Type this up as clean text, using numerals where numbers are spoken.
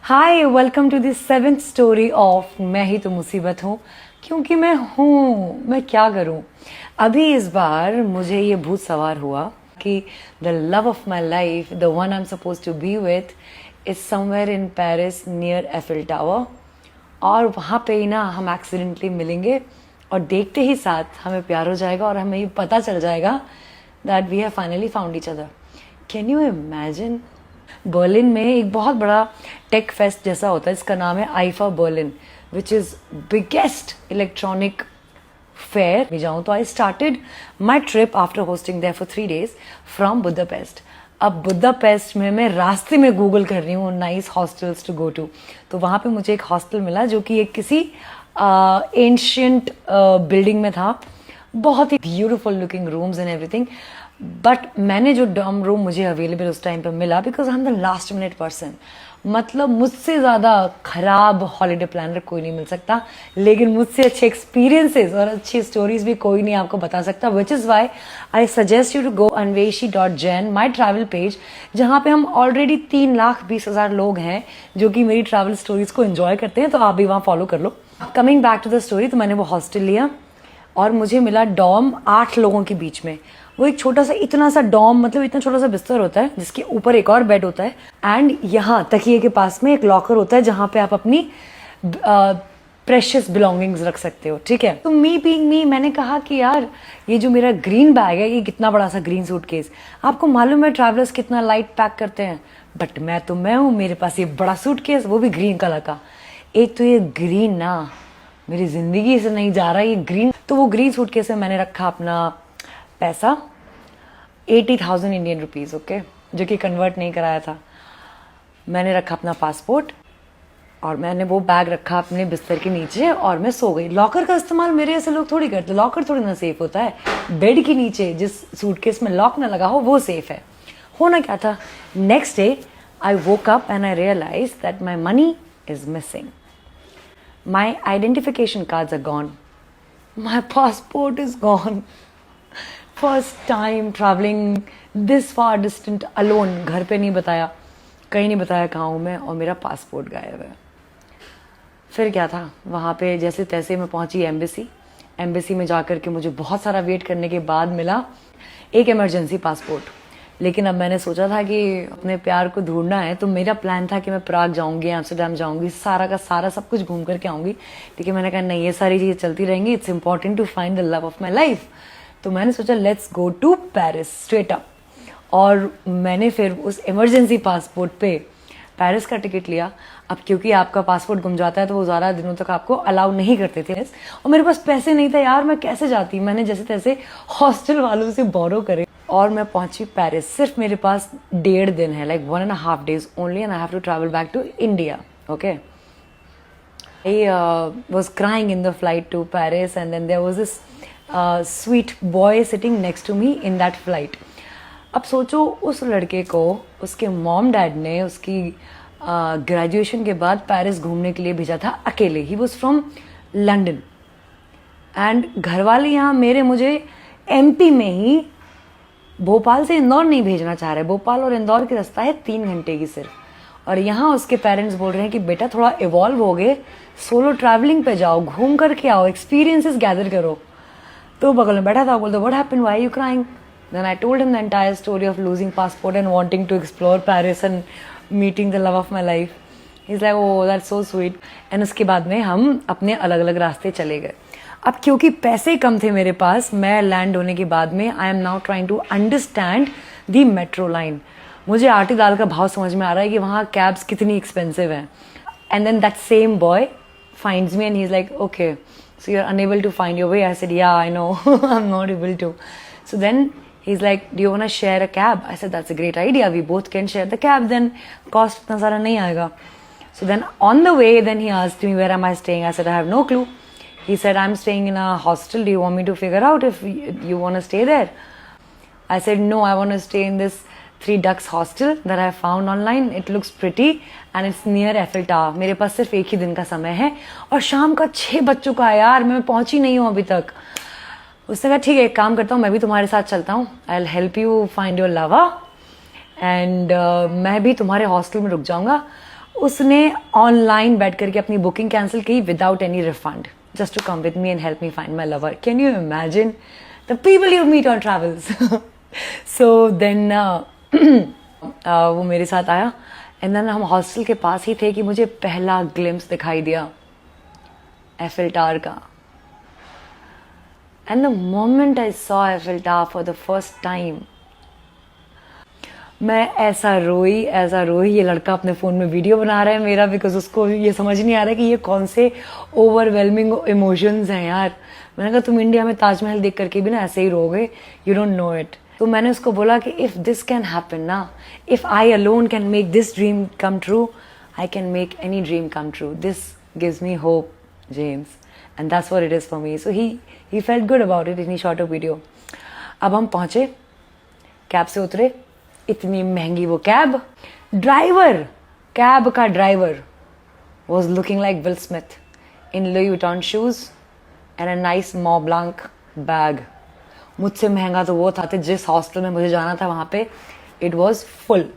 Hi, welcome to the seventh story of मैं ही तो मुसीबत हूँ, क्योंकि मैं हूँ, मैं क्या करूँ। अभी इस बार मुझे ये भूत सवार हुआ कि the love of my life, the one I am suppose to be with, is somewhere in Paris near Eiffel Tower. और वहाँ पे ही ना हम एक्सीडेंटली मिलेंगे और देखते ही साथ हमें प्यार हो जाएगा और हमें ये पता चल जाएगा that we have finally found each other. Can you imagine? Berlin में एक बहुत बड़ा टेक फेस्ट जैसा होता है, इसका नाम है IFA Berlin, which is biggest electronic fair में जाऊँ। तो I started my trip after hosting there for 3 days from Budapest. अब बुदापेस्ट में मैं रास्ते में गूगल कर रही हूँ nice hostels to go to. तो वहाँ पे मुझे एक हॉस्टल मिला जो कि एक किसी एंशियंट बिल्डिंग में था। बहुत ही beautiful looking rooms and everything. But मैंने जो डॉर्म रूम मुझे अवेलेबल उस टाइम पे मिला, because I am the last minute person, मतलब मुझसे ज़्यादा खराब हॉलीडे प्लानर कोई नहीं मिल सकता, लेकिन मुझसे अच्छे एक्सपीरियंसेस और अच्छी स्टोरीज भी कोई नहीं आपको बता सकता। Which is why I suggest you to go अन्वेशी.jn, माई ट्रैवल पेज, जहाँ पे हम ऑलरेडी 3,20,000 लोग हैं जो कि मेरी ट्रैवल स्टोरीज को एंजॉय करते हैं। तो आप भी वहाँ फॉलो कर लो। Coming back to the story, तो मैंने वो हॉस्टल लिया और मुझे मिला डॉर्म 8 लोगों के बीच में। वो एक छोटा सा, इतना सा डॉर्म, मतलब इतना छोटा सा बिस्तर होता है जिसके ऊपर एक और बेड होता है, एंड यहाँ तकिए के पास में एक लॉकर होता है जहाँ पे आप अपनी प्रेशियस बिलोंगिंग्स रख सकते हो। ठीक है, तो मी बीइंग मी, मैंने कहा कि यार ये जो मेरा ग्रीन बैग है, ये कितना बड़ा सा ग्रीन सूटकेस, आपको मालूम है ट्रैवलर्स कितना लाइट पैक करते हैं, बट मैं हूँ, मेरे पास ये बड़ा सूटकेस, वो भी ग्रीन कलर का। एक तो ये ग्रीन ना मेरी जिंदगी से नहीं जा रहा, ये ग्रीन। तो वो ग्रीन सूटकेस में मैंने रखा अपना पैसा, 80,000 इंडियन रुपीज़, ओके, जो कि कन्वर्ट नहीं कराया था। मैंने रखा अपना पासपोर्ट और मैंने वो बैग रखा अपने बिस्तर के नीचे और मैं सो गई। लॉकर का इस्तेमाल मेरे ऐसे लोग थोड़ी करते, लॉकर थोड़ी ना सेफ होता है। बेड के नीचे जिस सूटकेस में लॉक ना लगा हो वो सेफ है। होना क्या था, next day I woke up and I realize that my money is missing, my identification cards are gone, my passport is gone. First time traveling this far distant alone, घर पे नहीं बताया, कहीं नहीं बताया कहाँ हूँ मैं, और मेरा पासपोर्ट गायब है। फिर क्या था, वहाँ पे जैसे तैसे मैं पहुँची एम्बेसी में जाकर के मुझे बहुत सारा वेट करने के बाद मिला एक इमरजेंसी पासपोर्ट। लेकिन अब मैंने सोचा था कि अपने प्यार को ढूंढना है, तो मेरा प्लान था कि मैं प्राग जाऊंगी, एम्स्टर्डम जाऊंगी, सारा का सारा सब कुछ घूम करके आऊंगी। लेकिन मैंने कहा नहीं, ये सारी चीज़ें चलती रहेंगी, it's important to find the love of my life. तो मैंने सोचा let's go to Paris straight up. और मैंने फिर उस इमरजेंसी पासपोर्ट पे पेरिस का टिकट लिया। अब क्योंकि आपका पासपोर्ट गुम जाता है तो वो ज़्यादा दिनों तक आपको अलाउ नहीं करते थे, और मेरे पास पैसे नहीं थे यार, मैं कैसे जाती। मैंने जैसे तैसे हॉस्टल वालों से बोरो करे और मैं पहुंची पेरिस। सिर्फ मेरे पास 1.5 दिन है, like 1.5 days only, and I have to travel back to India. Okay, I was crying in the flight to Paris, and then there was this sweet boy sitting next to me in that flight. अब सोचो, उस लड़के को उसके mom dad ने उसकी graduation के बाद पेरिस घूमने के लिए भेजा था अकेले। He was from London, and घर वाले यहाँ मुझे एमपी में ही, भोपाल से इंदौर नहीं भेजना चाह रहे। भोपाल और इंदौर की रास्ता है 3 घंटे की सिर्फ, और यहाँ उसके पेरेंट्स बोल रहे हैं कि बेटा थोड़ा इवॉल्व हो गए, सोलो ट्रैवलिंग पे जाओ, घूम करके आओ, एक्सपीरियंसेस गैदर करो। तो बगल में बैठा था, बोलते what happened, why you crying? Then I told him the entire story of losing passport and wanting to explore Paris and meeting the love of my life. Is like oh that's so sweet. And उसके बाद में हम अपने अलग अलग रास्ते चले गए। अब क्योंकि पैसे कम थे मेरे पास, मैं लैंड होने के बाद में I am now trying to understand the metro line. मुझे आटी दाल का भाव समझ में आ रहा है कि वहाँ कैब्स कितनी एक्सपेंसिव हैं। And then that same boy finds me and he is like okay, so you are unable to find your way. I said yeah I know, I am not able to. So then he's like, do you want to share a cab? I said that's a great idea, we both can share the cab, then cost इतना सारा नहीं आएगा. So then on the way, then he asked me where am I staying. I said I have no clue. He said I'm staying in a hostel, do you want me to figure out if you want to stay there? I said no, I want to stay in this Three Ducks hostel that I found online. It looks pretty and it's near Eiffel Tower. मेरे पास सिर्फ एक ही दिन का समय है और शाम का 6 बज चुका है यार, मैं पहुंची नहीं हूँ अभी तक. उसने कहा ठीक है, एक काम करता हूँ, मैं भी तुम्हारे साथ चलता हूँ, I will help you find your lover, and मैं भी तुम्हारे हॉस्टल में रुक जाऊँगा. उसने ऑनलाइन बैठ करके अपनी बुकिंग कैंसिल की without any refund, just to come with me and help me find my lover. Can you imagine the people you meet on travels. So then वो मेरे साथ आया एंड देन हम हॉस्टल के पास ही थे कि मुझे पहला ग्लिम्स दिखाई दिया एफिल टावर का. And the moment I saw Eiffel tower for the first time, मैं ऐसा रोई, ये लड़का अपने फ़ोन में वीडियो बना रहा है मेरा, बिकॉज उसको ये समझ नहीं आ रहा है कि ये कौन से ओवरवेलमिंग इमोशंस हैं यार. मैंने कहा तुम इंडिया में ताजमहल देख करके भी ना ऐसे ही रोगे, यू डोंट नो इट. तो मैंने उसको बोला कि इफ़ दिस कैन हैपन ना, if I alone can make this dream come true, I can make any dream come true. This gives me hope, James, and that's what it is for me. So he felt good about it and he shot a video. अब हम पहुँचे, cab से उतरे, इतनी महंगी वो cab, cab का driver was looking like will Smith in Louis Vuitton shoes and a nice मॉ ब्लांक बैग. मुझसे महंगा तो वो था, जिस हॉस्टल में मुझे जाना था वहाँ पे इट वॉज फुल.